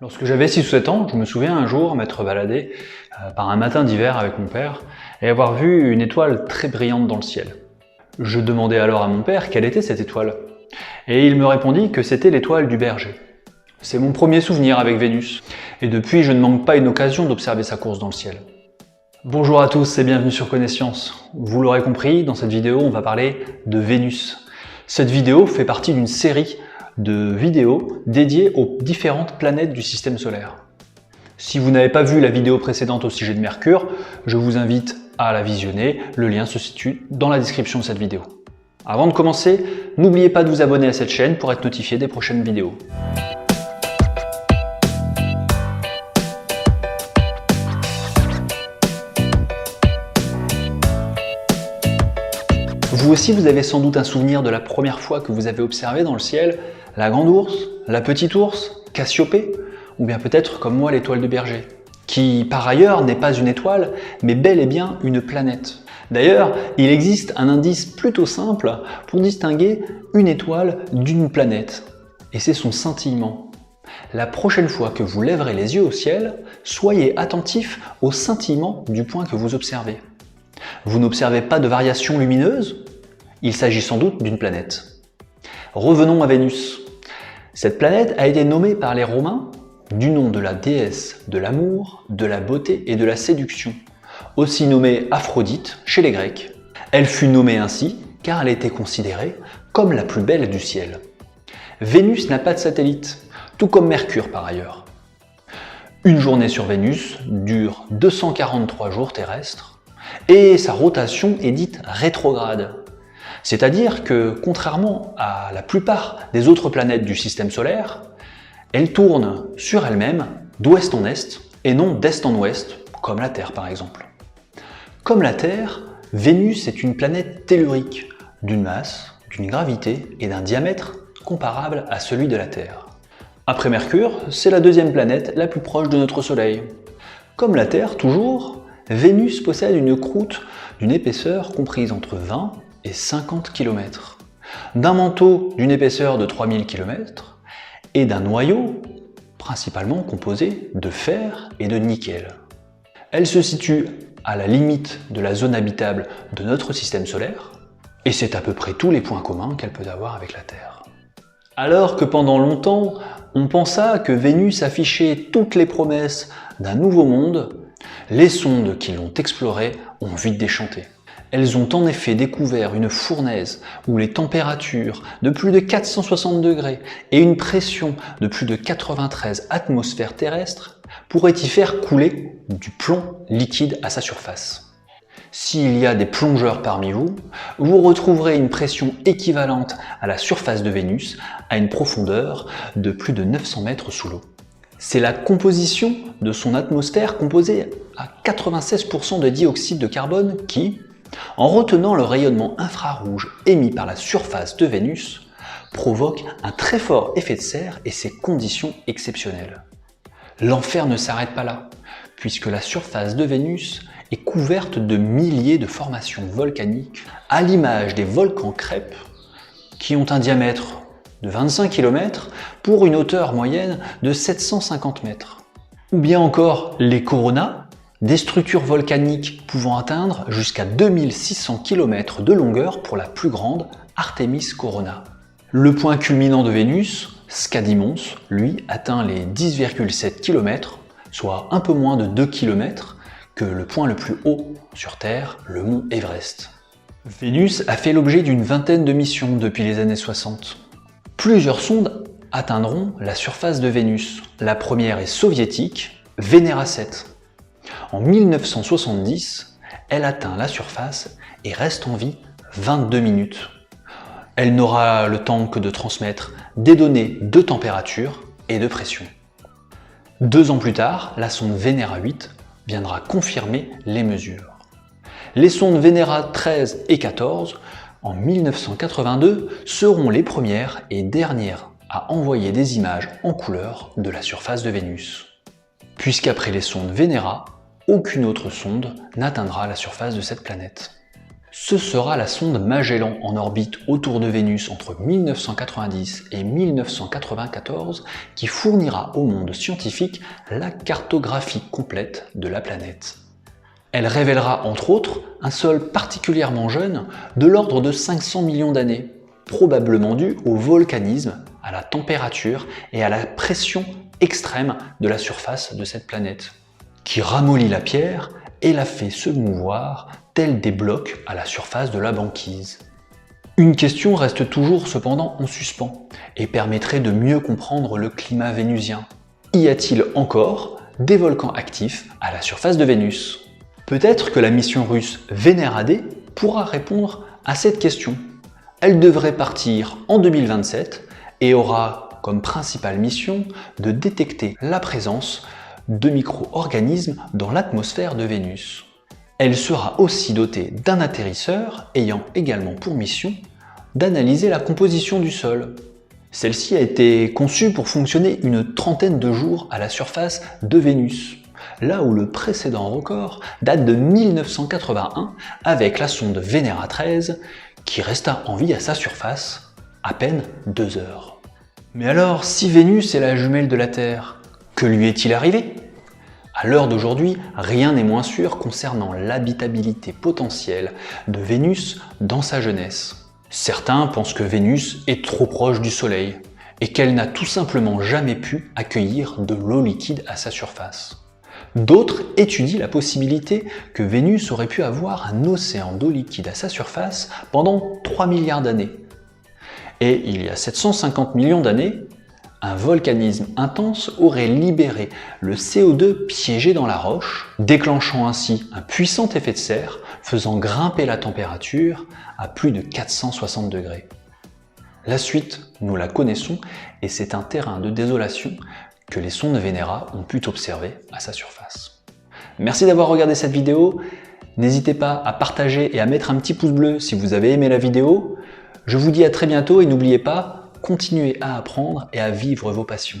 Lorsque j'avais 6 ou 7 ans, je me souviens un jour m'être baladé par un matin d'hiver avec mon père et avoir vu une étoile très brillante dans le ciel. Je demandai alors à mon père quelle était cette étoile, et il me répondit que c'était l'étoile du Berger. C'est mon premier souvenir avec Vénus, et depuis je ne manque pas une occasion d'observer sa course dans le ciel. Bonjour à tous et bienvenue sur Connaissance. Vous l'aurez compris, dans cette vidéo on va parler de Vénus. Cette vidéo fait partie d'une série de vidéos dédiées aux différentes planètes du système solaire. Si vous n'avez pas vu la vidéo précédente au sujet de Mercure, je vous invite à la visionner, le lien se situe dans la description de cette vidéo. Avant de commencer, n'oubliez pas de vous abonner à cette chaîne pour être notifié des prochaines vidéos. Vous aussi, vous avez sans doute un souvenir de la première fois que vous avez observé dans le ciel la grande ours, la petite ours, Cassiopée, ou bien peut-être comme moi l'étoile de Berger, qui par ailleurs n'est pas une étoile, mais bel et bien une planète. D'ailleurs, il existe un indice plutôt simple pour distinguer une étoile d'une planète, et c'est son scintillement. La prochaine fois que vous lèverez les yeux au ciel, soyez attentif au scintillement du point que vous observez. Vous n'observez pas de variation lumineuse? Il s'agit sans doute d'une planète. Revenons à Vénus. Cette planète a été nommée par les Romains du nom de la déesse de l'amour, de la beauté et de la séduction, aussi nommée Aphrodite chez les Grecs. Elle fut nommée ainsi car elle était considérée comme la plus belle du ciel. Vénus n'a pas de satellite, tout comme Mercure par ailleurs. Une journée sur Vénus dure 243 jours terrestres et sa rotation est dite rétrograde. C'est-à-dire que, contrairement à la plupart des autres planètes du système solaire, elle tourne sur elle-même d'ouest en est et non d'est en ouest, comme la Terre par exemple. Comme la Terre, Vénus est une planète tellurique, d'une masse, d'une gravité et d'un diamètre comparable à celui de la Terre. Après Mercure, c'est la deuxième planète la plus proche de notre Soleil. Comme la Terre toujours, Vénus possède une croûte d'une épaisseur comprise entre 20 et 50 km, d'un manteau d'une épaisseur de 3000 km et d'un noyau principalement composé de fer et de nickel. Elle se situe à la limite de la zone habitable de notre système solaire et c'est à peu près tous les points communs qu'elle peut avoir avec la Terre. Alors que pendant longtemps, on pensa que Vénus affichait toutes les promesses d'un nouveau monde, les sondes qui l'ont exploré ont vite déchanté. Elles ont en effet découvert une fournaise où les températures de plus de 460 degrés et une pression de plus de 93 atmosphères terrestres pourraient y faire couler du plomb liquide à sa surface. S'il y a des plongeurs parmi vous, vous retrouverez une pression équivalente à la surface de Vénus à une profondeur de plus de 900 mètres sous l'eau. C'est la composition de son atmosphère composée à 96% de dioxyde de carbone qui, en retenant le rayonnement infrarouge émis par la surface de Vénus, provoque un très fort effet de serre et ses conditions exceptionnelles. L'enfer ne s'arrête pas là, puisque la surface de Vénus est couverte de milliers de formations volcaniques, à l'image des volcans crêpes, qui ont un diamètre de 25 km pour une hauteur moyenne de 750 mètres. Ou bien encore les coronas, des structures volcaniques pouvant atteindre jusqu'à 2600 km de longueur pour la plus grande, Artemis Corona. Le point culminant de Vénus, Skadimons, lui, atteint les 10,7 km, soit un peu moins de 2 km que le point le plus haut sur Terre, le mont Everest. Vénus a fait l'objet d'une vingtaine de missions depuis les années 60. Plusieurs sondes atteindront la surface de Vénus. La première est soviétique, Venera 7. En 1970, elle atteint la surface et reste en vie 22 minutes. Elle n'aura le temps que de transmettre des données de température et de pression. 2 ans plus tard, la sonde Venera 8 viendra confirmer les mesures. Les sondes Venera 13 et 14, en 1982, seront les premières et dernières à envoyer des images en couleur de la surface de Vénus. Puisqu'après les sondes Venera, aucune autre sonde n'atteindra la surface de cette planète. Ce sera la sonde Magellan en orbite autour de Vénus entre 1990 et 1994 qui fournira au monde scientifique la cartographie complète de la planète. Elle révélera entre autres un sol particulièrement jeune de l'ordre de 500 millions d'années, probablement dû au volcanisme, à la température et à la pression extrême de la surface de cette planète, qui ramollit la pierre et la fait se mouvoir tels des blocs à la surface de la banquise. Une question reste toujours cependant en suspens et permettrait de mieux comprendre le climat vénusien. Y a-t-il encore des volcans actifs à la surface de Vénus? Peut-être que la mission russe Venera D pourra répondre à cette question. Elle devrait partir en 2027 et aura comme principale mission de détecter la présence de micro-organismes dans l'atmosphère de Vénus. Elle sera aussi dotée d'un atterrisseur ayant également pour mission d'analyser la composition du sol. Celle-ci a été conçue pour fonctionner une trentaine de jours à la surface de Vénus, là où le précédent record date de 1981 avec la sonde Venera 13 qui resta en vie à sa surface à peine 2 heures. Mais alors, si Vénus est la jumelle de la Terre, que lui est-il arrivé? À l'heure d'aujourd'hui, rien n'est moins sûr concernant l'habitabilité potentielle de Vénus dans sa jeunesse. Certains pensent que Vénus est trop proche du Soleil et qu'elle n'a tout simplement jamais pu accueillir de l'eau liquide à sa surface. D'autres étudient la possibilité que Vénus aurait pu avoir un océan d'eau liquide à sa surface pendant 3 milliards d'années. Et il y a 750 millions d'années, un volcanisme intense aurait libéré le CO2 piégé dans la roche, déclenchant ainsi un puissant effet de serre, faisant grimper la température à plus de 460 degrés. La suite, nous la connaissons, et c'est un terrain de désolation que les sondes Venera ont pu observer à sa surface. Merci d'avoir regardé cette vidéo. N'hésitez pas à partager et à mettre un petit pouce bleu si vous avez aimé la vidéo. Je vous dis à très bientôt et n'oubliez pas, continuez à apprendre et à vivre vos passions.